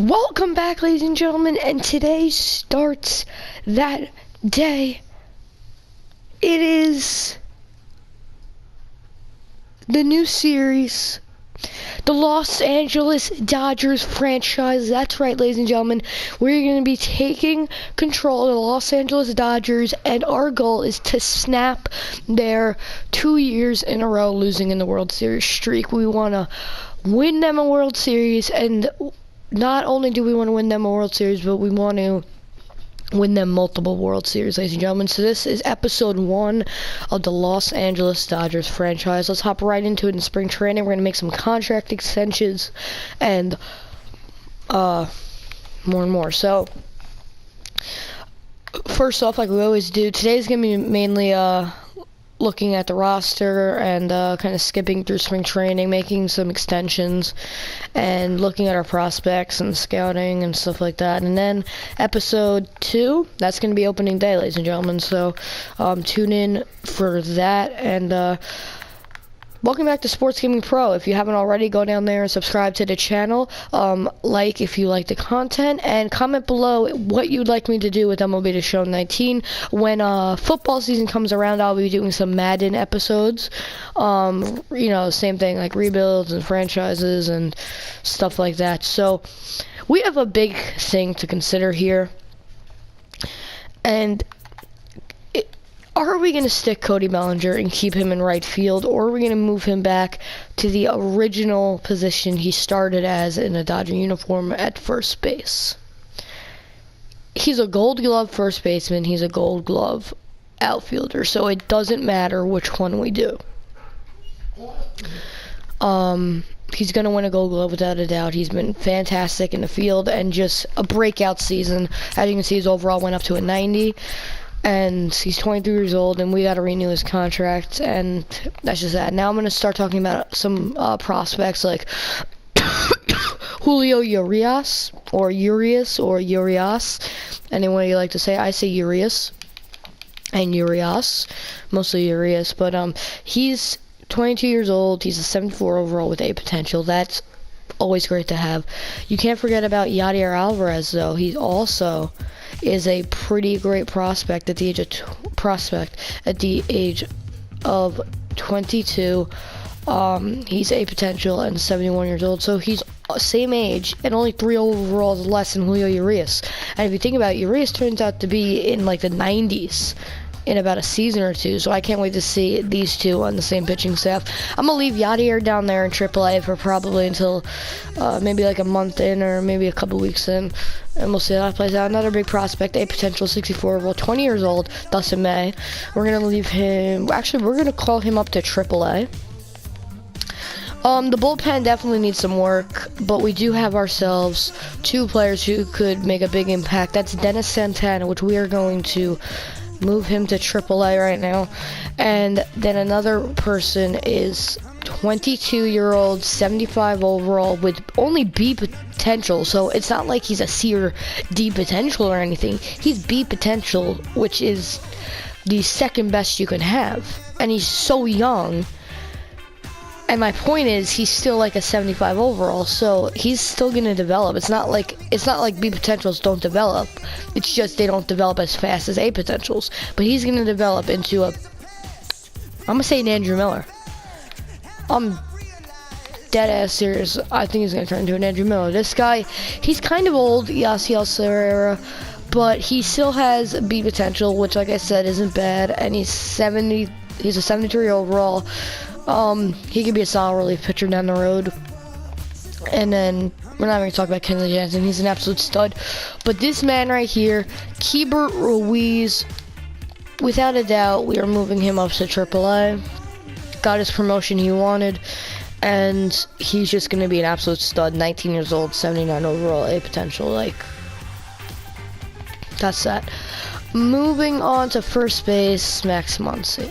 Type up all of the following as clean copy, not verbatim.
Welcome back, ladies and gentlemen, and today starts that day. It is the new series, the Los Angeles Dodgers franchise. That's right, ladies and gentlemen. We're going to be taking control of the Los Angeles Dodgers, and our goal is to snap their 2 years in a row losing in the World Series streak. We want to win them a World Series, and not only do we want to win them a World Series, but we want to win them multiple World Series, ladies and gentlemen. So this is episode 1 of the Los Angeles Dodgers franchise. Let's hop right into it in spring training. We're going to make some contract extensions and more and more. So first off, like we always do, today's going to be mainly looking at the roster and kind of skipping through spring training, making some extensions, and looking at our prospects and scouting and stuff like that. And then episode 2, that's going to be opening day, ladies and gentlemen. So tune in for that. And welcome back to Sports Gaming Pro. If you haven't already, go down there and subscribe to the channel. Like if you like the content, and comment below what you'd like me to do with MLB The Show 19. When football season comes around, I'll be doing some Madden episodes. Same thing, like rebuilds and franchises and stuff like that. So we have a big thing to consider here. And are we going to stick Cody Bellinger and keep him in right field, or are we going to move him back to the original position he started as in a Dodger uniform at first base? He's a Gold Glove first baseman. He's a Gold Glove outfielder, so it doesn't matter which one we do. He's going to win a Gold Glove without a doubt. He's been fantastic in the field and just a breakout season. As you can see, his overall went up to a 90. And he's 23 years old, and we got to renew his contract, and that's just that. Now I'm going to start talking about some prospects like Julio Urias, or Urias, any way you like to say it. I say Urias and Urias, mostly Urias, but he's 22 years old. He's a 74 overall with A potential. That's always great to have. You can't forget about Yadier Alvarez, though. He also is a pretty great prospect at the age of 22. He's A potential and 71 years old, so he's same age and only 3 overalls less than Julio Urias. And if you think about it, Urias turns out to be in like the 90s in about a season or two, so I can't wait to see these two on the same pitching staff. I'm gonna leave Yadier down there in AAA for probably until maybe like a month in, or maybe a couple weeks in, and we'll see how that plays out. Another big prospect, A potential, 64 overall, 20 years old, Dustin May. We're gonna leave him. Actually, we're gonna call him up to AAA. The bullpen definitely needs some work, but we do have ourselves 2 players who could make a big impact. That's Dennis Santana, which we are going to move him to AAA right now. And then another person is 22-year-old, 75 overall with only B potential. So it's not like he's a C or D potential or anything. He's B potential, which is the second best you can have. And he's so young. And my point is, he's still like a 75 overall, so he's still gonna develop. It's not like B potentials don't develop. It's just they don't develop as fast as A potentials. But he's gonna develop into I'm gonna say an Andrew Miller. I'm dead ass serious. I think he's gonna turn into an Andrew Miller. This guy, he's kind of old, Yasiel Serrera, but he still has B potential, which, like I said, isn't bad. And he's a 73 overall. He could be a solid relief pitcher down the road. And then we're not going to talk about Kenley Jansen. He's an absolute stud. But this man right here, Keibert Ruiz, without a doubt, we are moving him up to AAA. Got his promotion he wanted, and he's just going to be an absolute stud. 19 years old, 79 overall, A potential. Like, that's that. Moving on to first base, Max Muncy.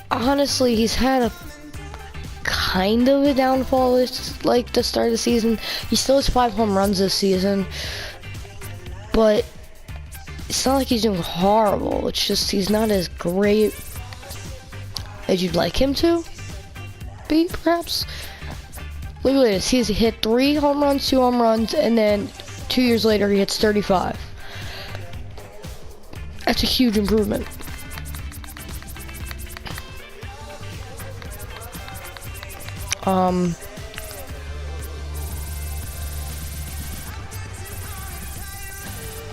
Honestly, he's had a kind of a downfall. It's like the start of the season. He still has 5 home runs this season, but it's not like he's doing horrible. It's just he's not as great as you'd like him to be, perhaps. look at this. He's hit 3 home runs, 2 home runs, and then 2 years later he hits 35. That's a huge improvement.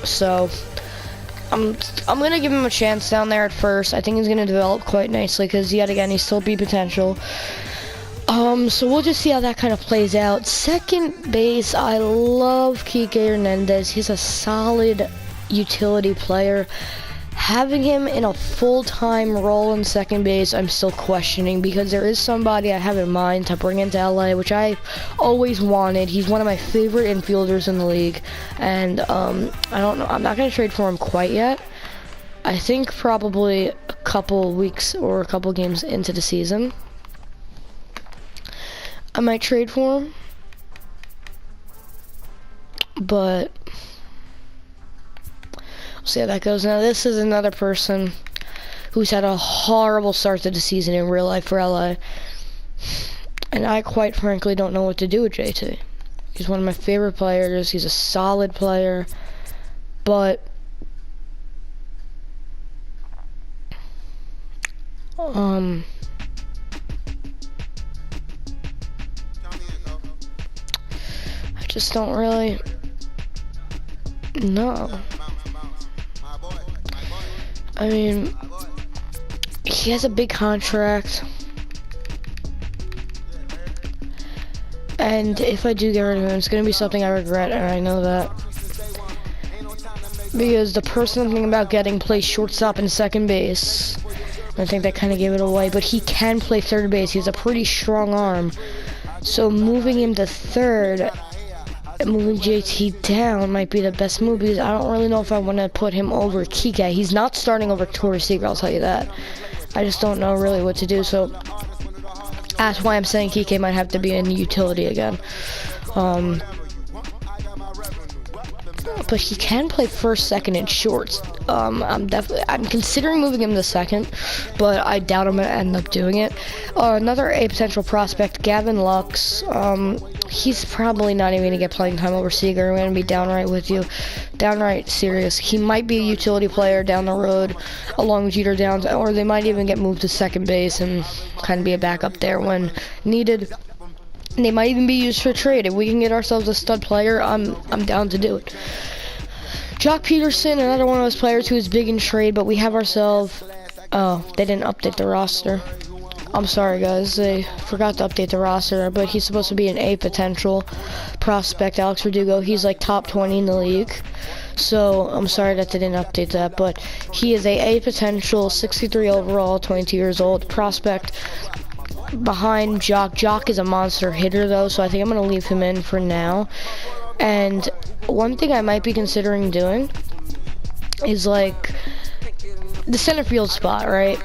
So I'm gonna give him a chance down there at first. I think he's gonna develop quite nicely because yet again he's still B potential. So we'll just see how that kind of plays out. Second base, I love Kike Hernandez. He's a solid utility player. Having him in a full-time role in second base, I'm still questioning because there is somebody I have in mind to bring into LA, which I always wanted. He's one of my favorite infielders in the league, and I don't know. I'm not going to trade for him quite yet. I think probably a couple weeks or a couple games into the season, I might trade for him, but we'll see how that goes. Now, this is another person who's had a horrible start to the season in real life for LA, and I quite frankly don't know what to do with JT. He's one of my favorite players. He's a solid player, but I just don't really know. I mean, he has a big contract, and if I do get rid of him, it's going to be something I regret, and I know that. Because the person I'm thinking about getting plays shortstop and second base. I think that kind of gave it away, but he can play third base. He has a pretty strong arm. So moving him to third, moving JT down might be the best move because I don't really know if I want to put him over Kike. He's not starting over Corey Seager, I'll tell you that. I just don't know really what to do, so that's why I'm saying Kike might have to be in utility again. But he can play first, second, and shorts. I'm considering moving him to second, but I doubt I'm gonna end up doing it. Another A potential prospect, Gavin Lux. He's probably not even gonna get playing time over Seager. I'm gonna be downright with you, downright serious. He might be a utility player down the road, along with Jeter Downs, or they might even get moved to second base and kind of be a backup there when needed. And they might even be used for trade. If we can get ourselves a stud player, I'm down to do it. Jock Peterson, another one of those players who is big in trade, but we have ourselves... Oh, they didn't update the roster. I'm sorry, guys. They forgot to update the roster, but he's supposed to be an A potential prospect, Alex Verdugo. He's like top 20 in the league. So I'm sorry that they didn't update that, but he is a potential, 63 overall, 22 years old prospect. Behind Jock. Jock is a monster hitter though, so I think I'm gonna leave him in for now. And one thing I might be considering doing is like the center field spot, right?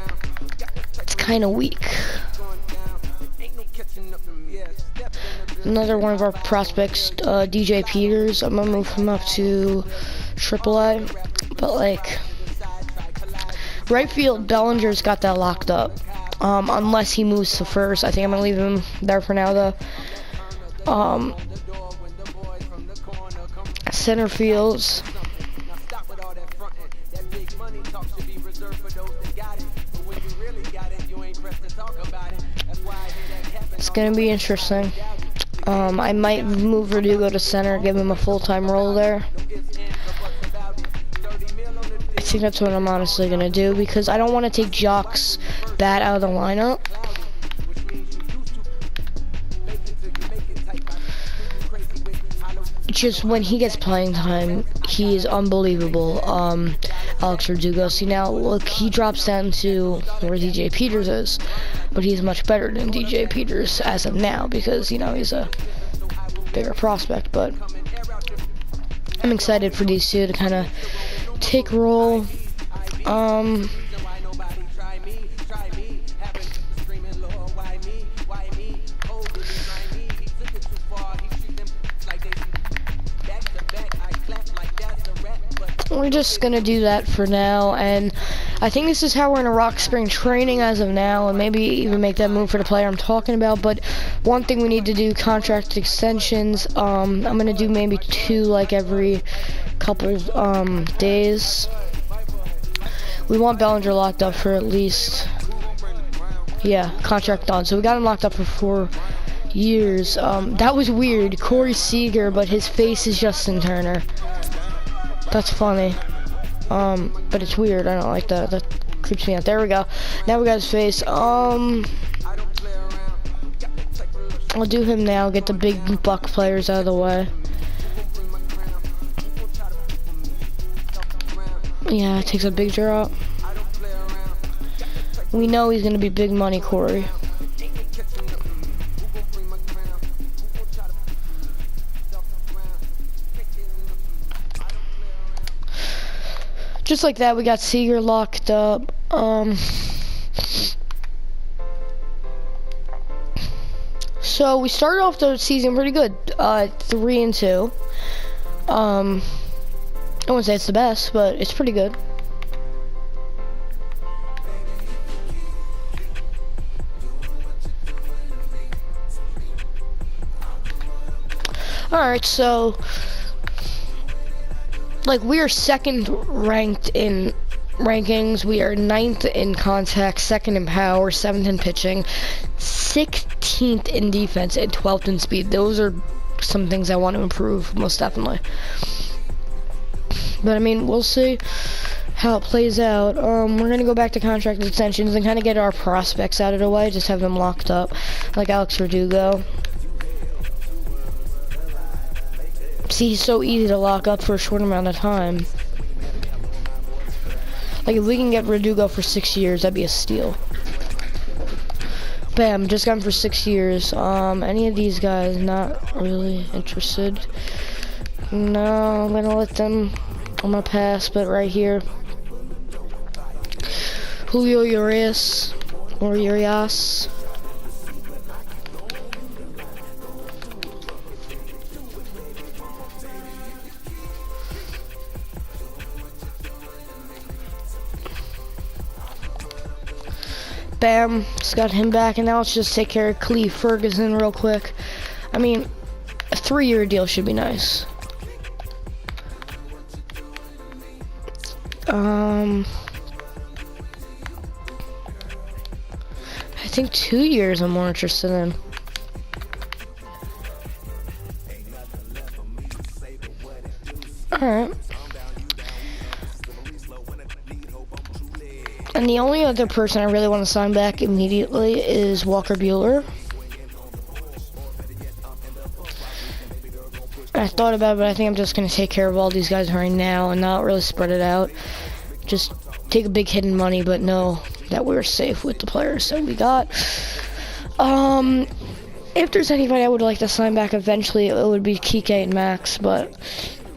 It's kind of weak. Another one of our prospects, DJ Peters. I'm gonna move him up to AAA, but like right field, Bellinger's got that locked up. Unless he moves to first. I think I'm gonna leave him there for now though. Center fields. It's gonna be interesting. I might move Verdugo to center, give him a full-time role there. I think that's what I'm honestly gonna do because I don't want to take Jock's bat out of the lineup. Just when he gets playing time, he is unbelievable. Alex Verdugo. See now, look, he drops down to where DJ Peters is, but he's much better than DJ Peters as of now because you know he's a bigger prospect. But I'm excited for these two to kind of take role. We're just gonna do that for now, and I think this is how we're gonna rock spring training as of now, and maybe even make that move for the player I'm talking about. But one thing we need to do, contract extensions. I'm gonna do maybe 2 like every couple days. We want Bellinger locked up for at least, yeah, contract done. So we got him locked up for 4 years. That was weird. Corey Seager, but his face is Justin Turner. That's funny. But it's weird. I don't like that. That creeps me out. There we go. Now we got his face. I'll do him now. Get the big buck players out of the way. Yeah, it takes a big drop. We know he's gonna be big money, Corey. Just like that, we got Seager locked up. So we started off the season pretty good. 3-2. I wouldn't say it's the best, but it's pretty good. Alright, so like we are second ranked in rankings, we are 9th in contact, 2nd in power, 7th in pitching, 16th in defense, and 12th in speed. Those are some things I want to improve, most definitely. But I mean, we'll see how it plays out. We're gonna go back to contract extensions and kind of get our prospects out of the way, just have them locked up, like Alex Verdugo. See, he's so easy to lock up for a short amount of time. Like, if we can get Verdugo for 6 years, that'd be a steal. Bam, just got him for 6 years. Any of these guys, not really interested. No, I'm gonna let them, I'm gonna pass, but right here. Julio Urias, or Urias. Bam, just got him back, and now let's just take care of Cleve Ferguson real quick. I mean, a 3-year deal should be nice. I think 2 years I'm more interested in. Alright. And the only other person I really want to sign back immediately is Walker Buehler. I thought about it, but I think I'm just going to take care of all these guys right now and not really spread it out. Just take a big hit in money, but know that we're safe with the players that we got. If there's anybody I would like to sign back eventually, it would be Kike and Max, but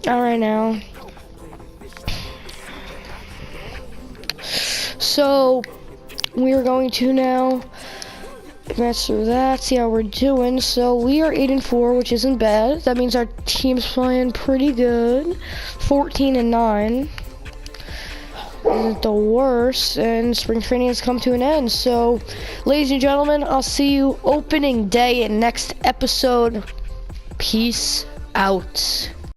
not right now. So, we're going to now advance through that, see how we're doing. So, we are 8-4, which isn't bad. That means our team's playing pretty good. 14-9. Isn't the worst, and spring training has come to an end. So, ladies and gentlemen, I'll see you opening day in next episode. Peace out.